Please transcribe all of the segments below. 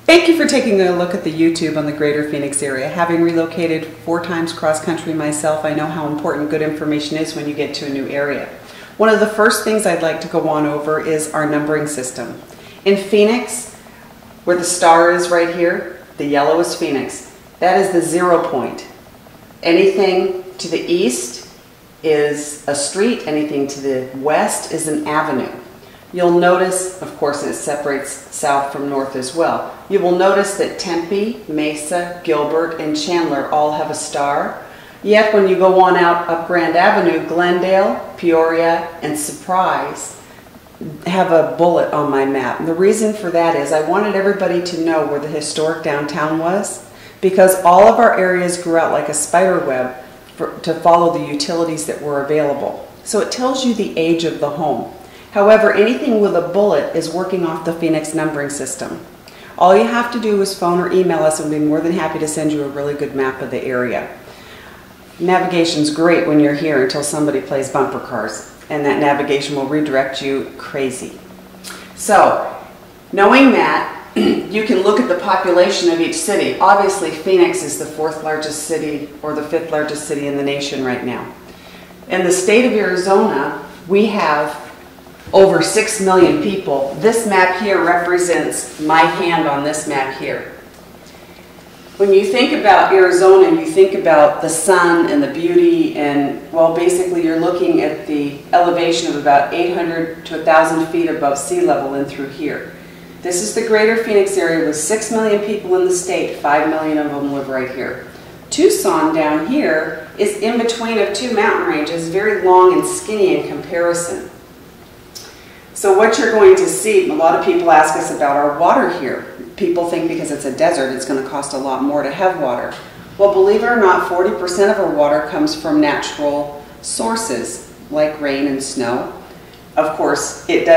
Thank you for taking a look at the YouTube on the Greater Phoenix area. Having relocated 4 times cross-country myself, I know how important good information is when you get to a new area. One of the first things I'd like to go on over is our numbering system. In Phoenix, where the star is right here, the yellow is Phoenix. That is the 0 point. Anything to the east is a street, anything to the west is an avenue. You'll notice, of course, it separates south from north as well. You will notice that Tempe, Mesa, Gilbert, and Chandler all have a star. Yet when you go on out up Grand Avenue, Glendale, Peoria, and Surprise have a bullet on my map. And the reason for that is I wanted everybody to know where the historic downtown was, because all of our areas grew out like a spider web to follow the utilities that were available. So it tells you the age of the home. However, anything with a bullet is working off the Phoenix numbering system. All you have to do is phone or email us and we'll be more than happy to send you a really good map of the area. Navigation's great when you're here until somebody plays bumper cars, and that navigation will redirect you crazy. So, knowing that, you can look at the population of each city. Obviously, Phoenix is the 4th largest city or the 5th largest city in the nation right now. In the state of Arizona, we have over 6 million people. This map here represents my hand on this map here. When you think about Arizona, you think about the sun and the beauty, and well, basically you're looking at the elevation of about 800 to 1,000 feet above sea level in through here. This is the Greater Phoenix area with 6 million people in the state. 5 million of them live right here. Tucson down here is in between of 2 mountain ranges, very long and skinny in comparison. So what you're going to see, a lot of people ask us about our water here. People think because it's a desert, it's going to cost a lot more to have water. Well, believe it or not, 40% of our water comes from natural sources, like rain and snow. Of course, we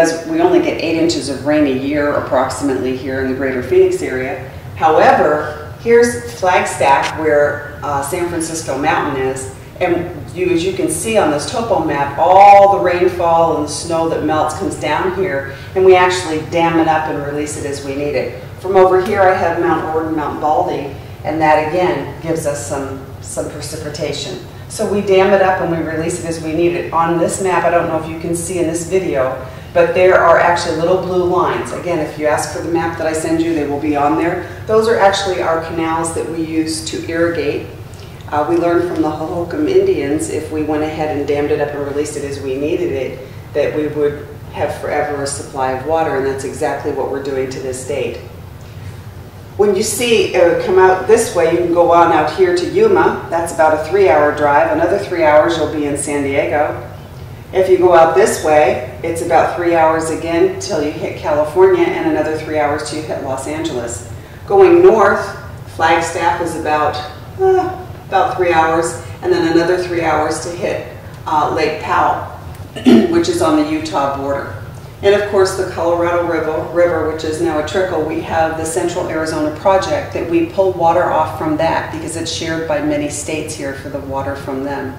only get 8 inches of rain a year approximately here in the Greater Phoenix area. However, here's Flagstaff, where San Francisco Mountain is, and as you can see on this topo map, all the rainfall and the snow that melts comes down here, and we actually dam it up and release it as we need it. From over here I have Mount Ord and Mount Baldy, and that again gives us some precipitation. So we dam it up and we release it as we need it. On this map, I don't know if you can see in this video, but there are actually little blue lines. Again, if you ask for the map that I send you, they will be on there. Those are actually our canals that we use to irrigate. We learned from the Hohokam Indians, if we went ahead and dammed it up and released it as we needed it, that we would have forever a supply of water, and that's exactly what we're doing to this date. When you see come out this way, you can go on out here to Yuma. That's about a 3-hour drive. Another 3 hours you'll be in San Diego. If you go out this way, it's about 3 hours again till you hit California, and another 3 hours till you hit Los Angeles. Going north, Flagstaff is about 3 hours, and then another 3 hours to hit Lake Powell, which is on the Utah border. And of course the Colorado River, which is now a trickle, we have the Central Arizona Project that we pull water off from that because it's shared by many states here for the water from them.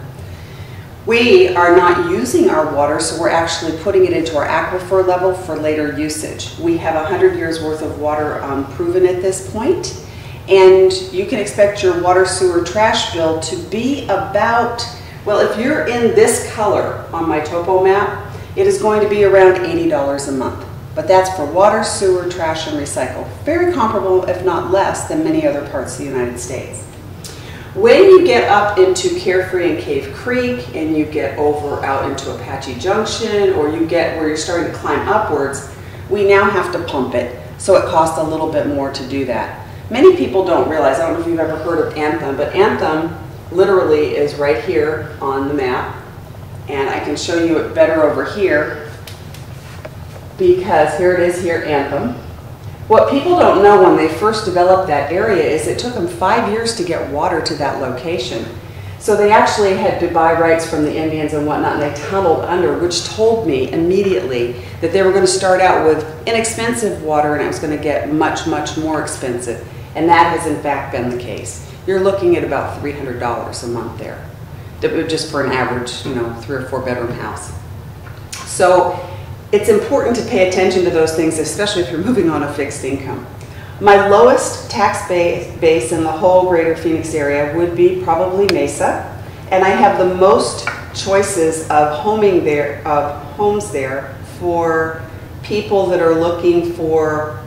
We are not using our water, so we're actually putting it into our aquifer level for later usage. We have 100 years worth of water proven at this point. And you can expect your water, sewer, trash bill to be about, well, if you're in this color on my topo map, it is going to be around $80 a month. But that's for water, sewer, trash, and recycle. Very comparable, if not less, than many other parts of the United States. When you get up into Carefree and Cave Creek, and you get over out into Apache Junction, or you get where you're starting to climb upwards, we now have to pump it. So it costs a little bit more to do that. Many people don't realize, I don't know if you've ever heard of Anthem, but Anthem literally is right here on the map. And I can show you it better over here, because here it is here, Anthem. What people don't know when they first developed that area is it took them 5 years to get water to that location. So they actually had to buy rights from the Indians and whatnot, and they tunneled under, which told me immediately that they were going to start out with inexpensive water and it was going to get much, much more expensive. And that has in fact been the case. You're looking at about $300 a month there, just for an average, 3 or 4 bedroom house. So it's important to pay attention to those things, especially if you're moving on a fixed income. My lowest tax base in the whole greater Phoenix area would be probably Mesa, and I have the most choices of homes there for people that are looking for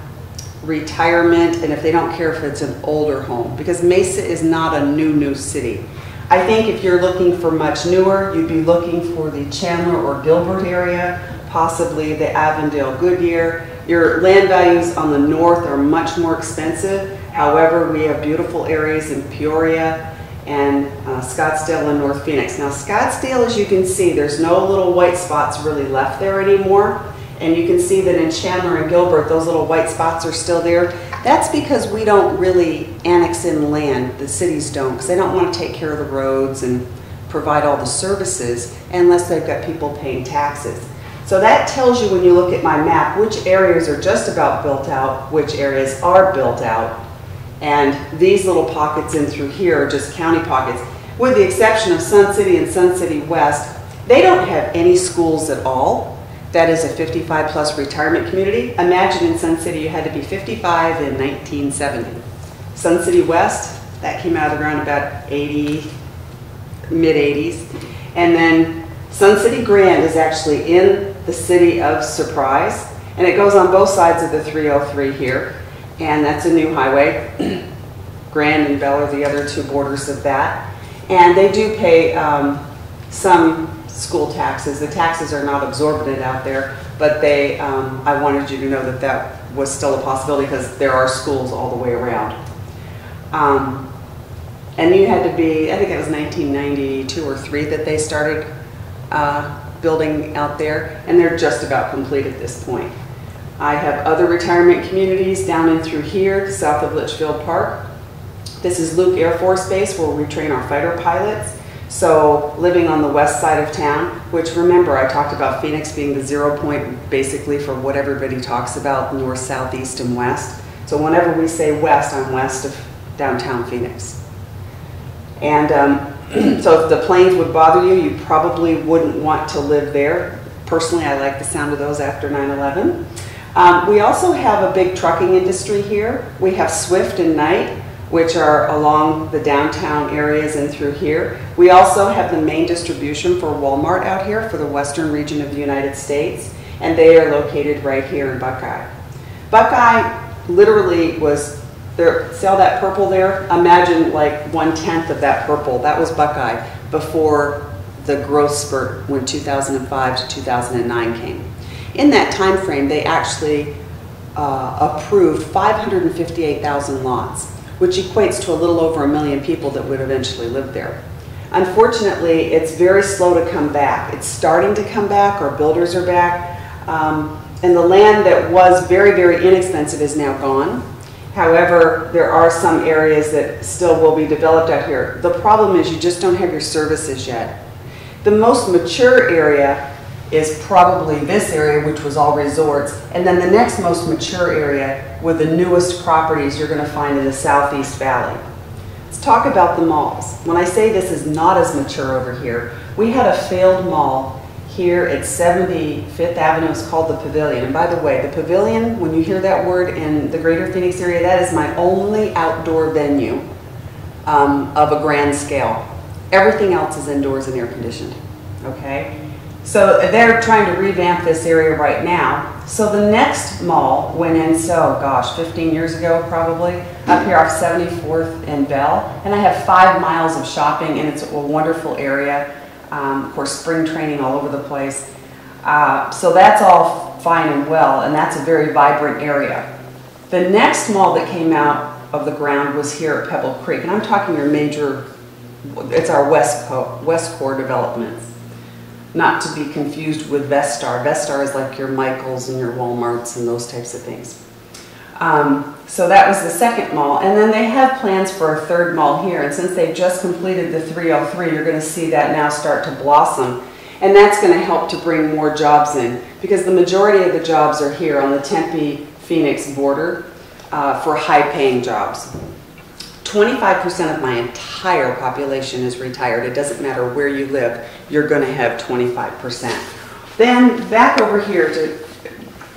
retirement, and if they don't care if it's an older home, because Mesa is not a new city. I think if you're looking for much newer, you'd be looking for the Chandler or Gilbert area, possibly the Avondale Goodyear. Your land values on the north are much more expensive. However, we have beautiful areas in Peoria and Scottsdale and North Phoenix. Now Scottsdale, as you can see, there's no little white spots really left there anymore. And you can see that in Chandler and Gilbert, those little white spots are still there. That's because we don't really annex in land, the cities don't, because they don't want to take care of the roads and provide all the services unless they've got people paying taxes. So that tells you when you look at my map which areas are just about built out, which areas are built out. And these little pockets in through here are just county pockets. With the exception of Sun City and Sun City West, they don't have any schools at all. That is a 55+ retirement community. Imagine in Sun City you had to be 55 in 1970. Sun City West, that came out around about 80, mid-80s. And then Sun City Grand is actually in the city of Surprise, and it goes on both sides of the 303 here, and that's a new highway. Grand and Bell are the other two borders of that. And they do pay some school taxes. The taxes are not exorbitant out there, but they, I wanted you to know that that was still a possibility because there are schools all the way around. And you had to be, I think it was 1992 or 3 that they started building out there, and they're just about complete at this point. I have other retirement communities down in through here, south of Litchfield Park. This is Luke Air Force Base where we train our fighter pilots. So living on the west side of town, which remember I talked about Phoenix being the 0 point basically for what everybody talks about, north, south, east, and west. So whenever we say west, I'm west of downtown Phoenix. And so if the planes would bother you, you probably wouldn't want to live there. Personally, I like the sound of those after 9/11. We also have a big trucking industry here. We have Swift and Knight, which are along the downtown areas and through here. We also have the main distribution for Walmart out here for the western region of the United States, and they are located right here in Buckeye. Buckeye literally was, there, see all that purple there? Imagine like 1/10 of that purple. That was Buckeye before the growth spurt when 2005 to 2009 came. In that time frame, they actually approved 558,000 lots, which equates to a little over 1 million people that would eventually live there. Unfortunately, it's very slow to come back. It's starting to come back, our builders are back, and the land that was very inexpensive is now gone. However, there are some areas that still will be developed out here. The problem is you just don't have your services yet. The most mature area is probably this area, which was all resorts, and then the next most mature area with the newest properties you're going to find in the Southeast Valley. Let's talk about the malls. When I say this is not as mature over here, we had a failed mall here at 75th Avenue. It's called the Pavilion. And by the way, the Pavilion, when you hear that word in the greater Phoenix area, that is my only outdoor venue of a grand scale. Everything else is indoors and air conditioned, okay? So they're trying to revamp this area right now. So the next mall went in, so gosh, 15 years ago probably, up here off 74th and Bell. And I have 5 miles of shopping, and it's a wonderful area. Of course, spring training all over the place. So that's all fine and well, and that's a very vibrant area. The next mall that came out of the ground was here at Pebble Creek, and I'm talking your major, it's our West Core developments. Not to be confused with Vestar. Vestar is like your Michaels and your Walmarts and those types of things. So that was the second mall. And then they have plans for a third mall here. And since they've just completed the 303, you're going to see that now start to blossom. And that's going to help to bring more jobs in, because the majority of the jobs are here on the Tempe-Phoenix border for high-paying jobs. 25% of my entire population is retired. It doesn't matter where you live, you're going to have 25%. Then back over here to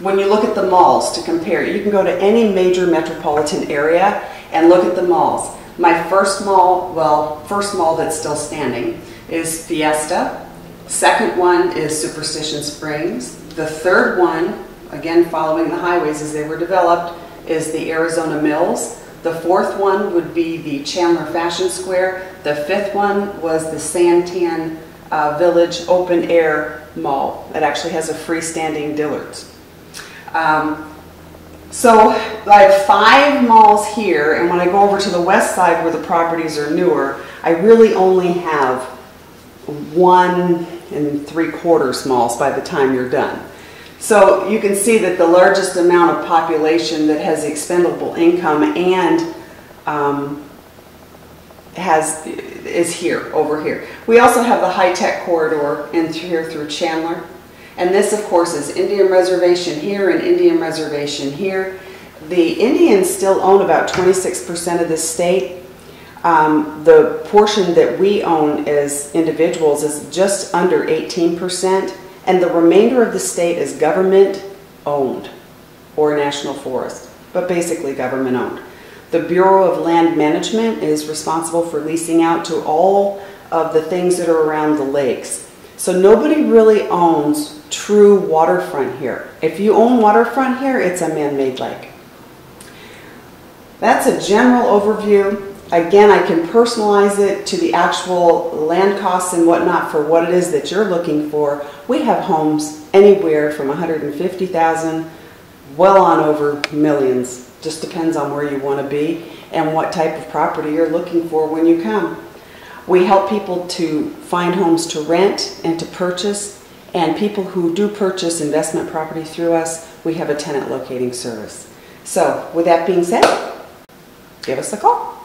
when you look at the malls to compare, you can go to any major metropolitan area and look at the malls. My first mall, well, first mall that's still standing is Fiesta. Second one is Superstition Springs. The third one, again following the highways as they were developed, is the Arizona Mills. The fourth one would be the Chandler Fashion Square. The fifth one was the Santan Village Open Air Mall. It actually has a freestanding Dillard's. So I have 5 malls here, and when I go over to the west side where the properties are newer, I really only have 1 3/4 malls by the time you're done. So you can see that the largest amount of population that has expendable income and is here, over here. We also have the high-tech corridor in here through Chandler. And this, of course, is Indian Reservation here and Indian Reservation here. The Indians still own about 26% of this state. The portion that we own as individuals is just under 18%, and the remainder of the state is government owned or national forest, but basically government owned. The Bureau of Land Management is responsible for leasing out to all of the things that are around the lakes. So nobody really owns true waterfront here. If you own waterfront here, it's a man-made lake. That's a general overview. Again, I can personalize it to the actual land costs and whatnot for what it is that you're looking for. We have homes anywhere from $150,000 well on over millions. Just depends on where you want to be and what type of property you're looking for when you come. We help people to find homes to rent and to purchase, and people who do purchase investment property through us, we have a tenant locating service. So with that being said, give us a call.